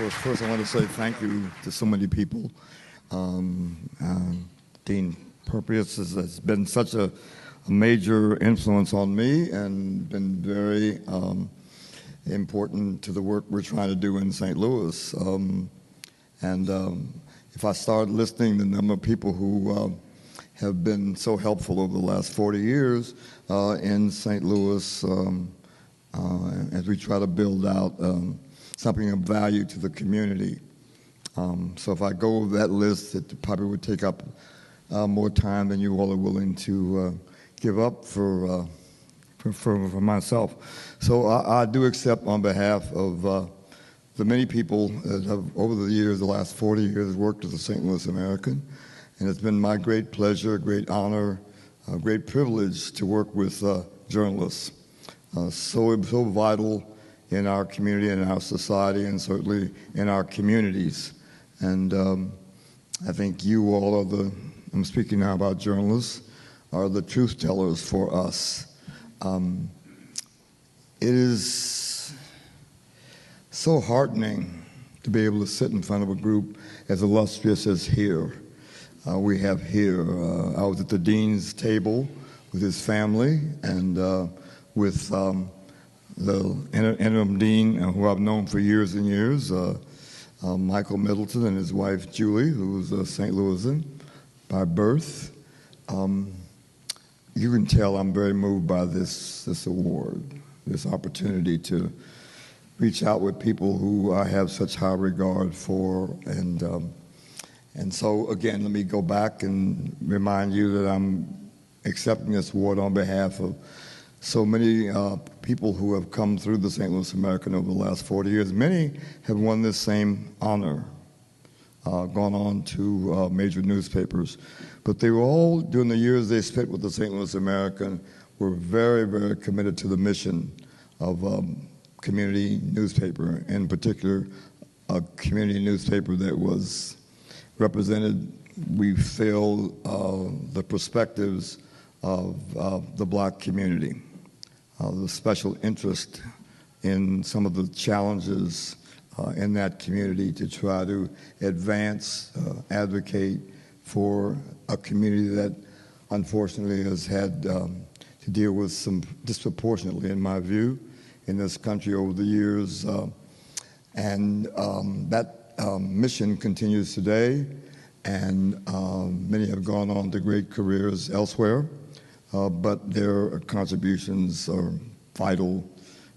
course, first I want to say thank you to so many people. Dean Perpius has been such a major influence on me and been very important to the work we're trying to do in St. Louis. If I start listing the number of people who have been so helpful over the last 40 years in St. Louis as we try to build out something of value to the community. So if I go over that list, it probably would take up more time than you all are willing to give up for myself. So I do accept on behalf of the many people that have, over the years, the last 40 years, worked at the St. Louis American. And it's been my great pleasure, great honor, great privilege to work with journalists. So vital in our community and our society, and certainly in our communities. And I think you all are I'm speaking now about journalists, are the truth tellers for us. It is so heartening to be able to sit in front of a group as illustrious as we have here. I was at the dean's table with his family and with the interim dean, who I've known for years and years, Michael Middleton, and his wife Julie, who's a St. Louisan by birth. You can tell I'm very moved by this award, this opportunity to reach out with people who I have such high regard for. And so, again, let me go back and remind you that I'm accepting this award on behalf of so many people who have come through the St. Louis American over the last 40 years. Many have won this same honor, gone on to major newspapers. But they were all, during the years they spent with the St. Louis American, were very, very committed to the mission of community newspaper, in particular a community newspaper that was represented, we feel, the perspectives of the black community, the special interest in some of the challenges in that community to try to advance, advocate for a community that unfortunately has had to deal with some disproportionately, in my view, in this country over the years. That mission continues today, and many have gone on to great careers elsewhere. But their contributions are vital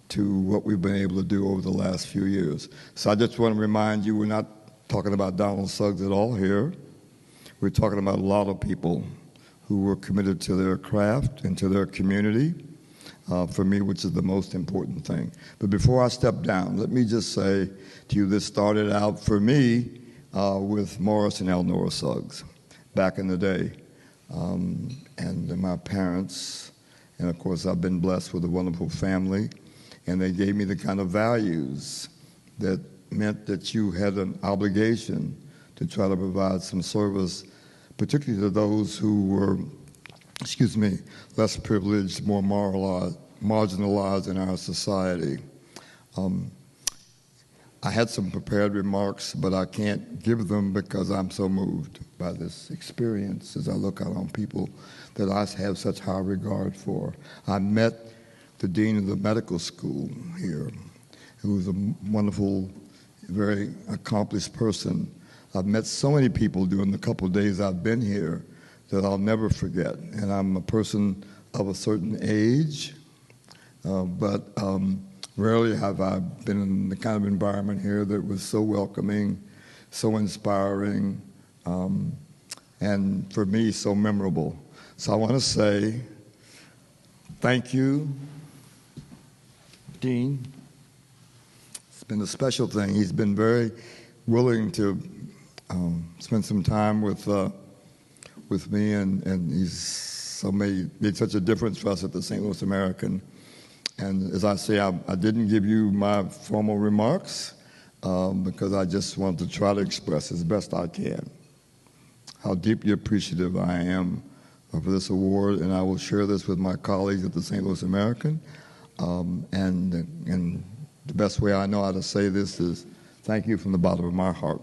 to what we've been able to do over the last few years. So I just want to remind you, we're not talking about Donald Suggs at all here. We're talking about a lot of people who were committed to their craft and to their community, for me, which is the most important thing. But before I step down, let me just say to you, this started out for me with Morris and Elnora Suggs back in the day. And my parents, and of course I've been blessed with a wonderful family, and they gave me the kind of values that meant that you had an obligation to try to provide some service, particularly to those who were, less privileged, more marginalized in our society. I had some prepared remarks, but I can't give them because I'm so moved by this experience as I look out on people that I have such high regard for. I met the dean of the medical school here, who was a wonderful, very accomplished person. I've met so many people during the couple of days I've been here that I'll never forget. And I'm a person of a certain age, but rarely have I been in the kind of environment here that was so welcoming, so inspiring, and for me, so memorable. So I want to say thank you, Dean. It's been a special thing. He's been very willing to spend some time with me, and he's made such a difference for us at the St. Louis American. And as I say, I didn't give you my formal remarks because I just want to try to express as best I can how deeply appreciative I am for this award, and I will share this with my colleagues at the St. Louis American. And the best way I know how to say this is Thank you from the bottom of my heart.